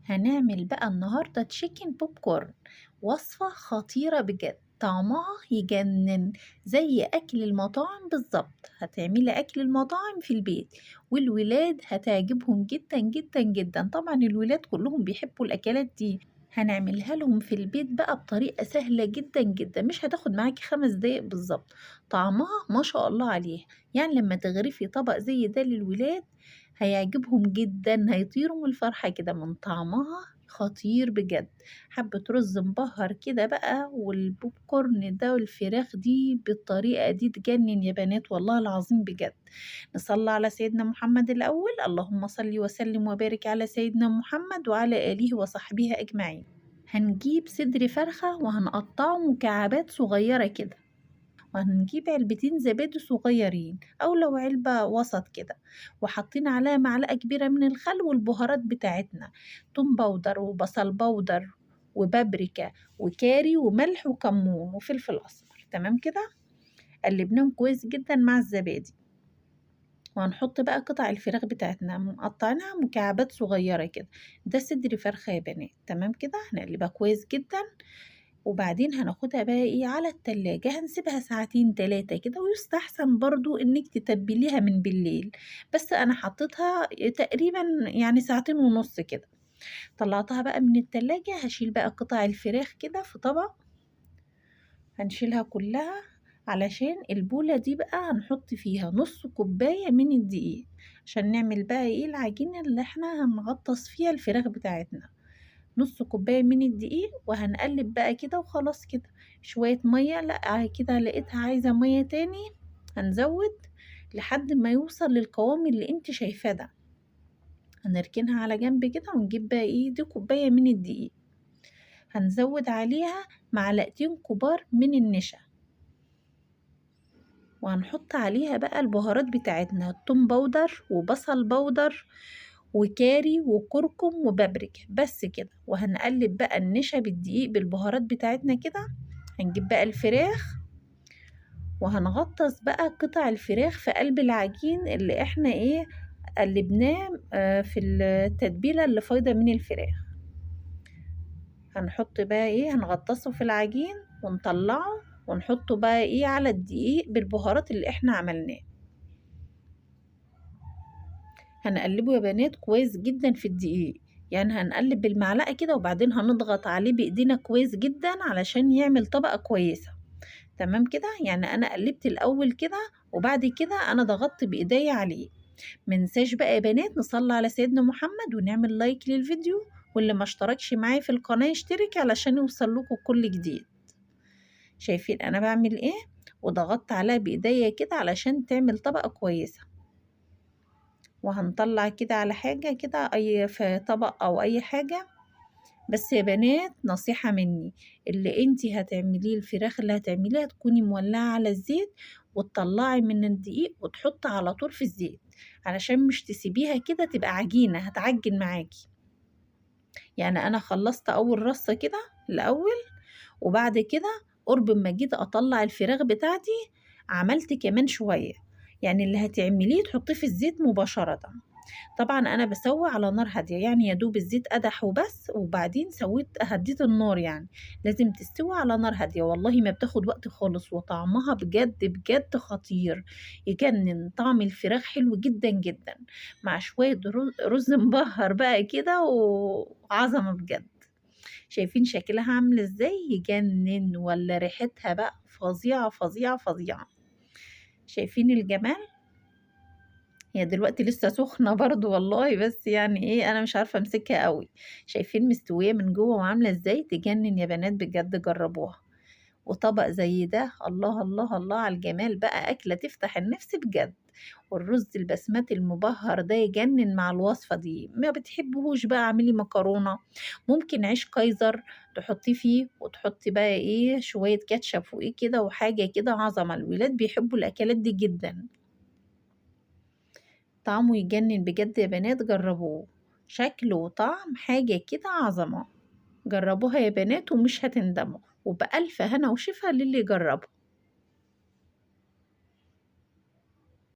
هنعمل بقى النهاردة تشيكن بوب كورن، وصفة خطيرة بجد، طعمها يجنن زي أكل المطاعم بالظبط. هتعملي أكل المطاعم في البيت والولاد هتعجبهم جدا جدا جدا. طبعا الولاد كلهم بيحبوا الأكلات دي. هنعملها لهم في البيت بقى بطريقة سهلة جدا جدا، مش هتاخد معاكي 5 دقايق بالظبط. طعمها ما شاء الله عليه، يعني لما تغرفي طبق زي ده للولاد هيعجبهم جدا، هيطيروا من الفرحة كده من طعمها، خطير بجد. حبة رز مبهر كده بقى والبوب كورن ده والفراخ دي بالطريقة دي تجنن يا بنات، والله العظيم بجد. نصلي على سيدنا محمد الأول، اللهم صل وسلم وبارك على سيدنا محمد وعلى آله وصحبه أجمعين. هنجيب صدر فرخة وهنقطعه مكعبات صغيرة كده، وهنجيب علبتين زبادي صغيرين أو لو علبة وسط كده، وحاطين عليها معلقة كبيرة من الخل والبهارات بتاعتنا، توم باودر وبصل باودر وبابريكا وكاري وملح وكمون وفلفل أسمر. تمام كده، قلبناهم كويس جدا مع الزبادي. وهنحط بقى قطع الفراخ بتاعتنا مقطعينها مكعبات صغيرة كده، ده صدر فرخة يا بنات. تمام كده، هنقلبها كويس جدا، وبعدين هناخدها بقى ايه على التلاجة، هنسيبها ساعتين 3 كده. ويستحسن برضو انك تتبليها من بالليل، بس انا حطيتها تقريبا يعني ساعتين ونص كده. طلعتها بقى من التلاجة، هشيل بقى قطع الفراخ كده في طبق، هنشيلها كلها علشان البولة دي بقى هنحط فيها نص كوباية من الدقيق، عشان نعمل بقى ايه العجينة اللي احنا هنغطس فيها الفراخ بتاعتنا. نص كوباية من الدقيق، وهنقلب بقى كده وخلاص كده. شوية مية، لا كده لقيتها عايزة مية تاني هنزود لحد ما يوصل للقوام اللي انت شايفاه ده. هنركنها على جنب كده، ونجيب بقى ايه دي كوباية من الدقيق، هنزود عليها معلقتين كبار من النشا، وهنحط عليها بقى البهارات بتاعتنا، توم باودر وبصل باودر وكاري وكركم وبابريكا، بس كده. وهنقلب بقى النشا بالدقيق بالبهارات بتاعتنا كده. هنجيب بقى الفراخ، وهنغطس بقى قطع الفراخ في قلب العجين اللي احنا ايه قلبناه في التتبيلة اللي فايضة من الفراخ. هنحط بقى ايه هنغطسه في العجين ونطلعه، ونحطه بقى ايه على الدقيق بالبهارات اللي احنا عملناه. هنقلبه يا بنات كويس جدا في الدقيق، يعني هنقلب بالمعلقة كده، وبعدين هنضغط عليه بايدينا كويس جدا علشان يعمل طبقة كويسة. تمام كده، يعني انا قلبت الاول كده، وبعد كده انا ضغطت بايديا عليه. منساش بقى يا بنات نصلي على سيدنا محمد ونعمل لايك للفيديو، واللي ما اشتركش معايا في القناة يشترك علشان يوصل لكم كل جديد. شايفين انا بعمل ايه؟ وضغطت عليها بايديا كده علشان تعمل طبقة كويسة. وهنطلع كده على حاجة كده، اي في طبق او اي حاجة. بس يا بنات نصيحة مني، اللي انتي هتعمليه الفراخ اللي هتعمليها تكوني مولعة على الزيت، وتطلعي من الدقيق وتحطي على طول في الزيت، علشان مش تسيبيها كده تبقى عجينة هتعجن معاكي. يعني انا خلصت اول رصة كده الاول، وبعد كده قرب ما جيت اطلع الفراخ بتاعتي عملت كمان شوية. يعني اللي هتعمليه تحطيه في الزيت مباشرة. طبعا انا بسوي على نار هاديه، يعني يا دوب الزيت قدح وبس، وبعدين هديت النار. يعني لازم تستوي على نار هاديه، والله ما بتاخد وقت خالص، وطعمها بجد بجد خطير يجنن. طعم الفراخ حلو جدا جدا، مع شويه رز مبهر بقى كده وعظمه بجد. شايفين شكلها عامل ازاي؟ يجنن، ولا ريحتها بقى فظيعه فظيعه فظيعه. شايفين الجمال؟ هي دلوقتي لسه سخنة برضو والله، بس يعني ايه انا مش عارفة امسكها قوي. شايفين مستوية من جوه وعاملة ازاي؟ تجنن يا بنات بجد، جربوها. وطبق زي ده، الله الله الله على الجمال بقى، اكلة تفتح النفس بجد. والرز البسمتي المبهر ده يجنن مع الوصفة دي. ما بتحبوهوش بقى اعملي مكرونة، ممكن عيش كايزر تحطيه فيه، وتحطي بقى ايه شوية كاتشب فوقيه كده وحاجة كده عظمة. الولاد بيحبوا الاكلات دي جدا، طعمه يجنن بجد يا بنات، جربوه. شكل وطعم حاجة كده عظمة. جربوها يا بنات ومش هتندموا، وبألف هنا وشفا للي جربه.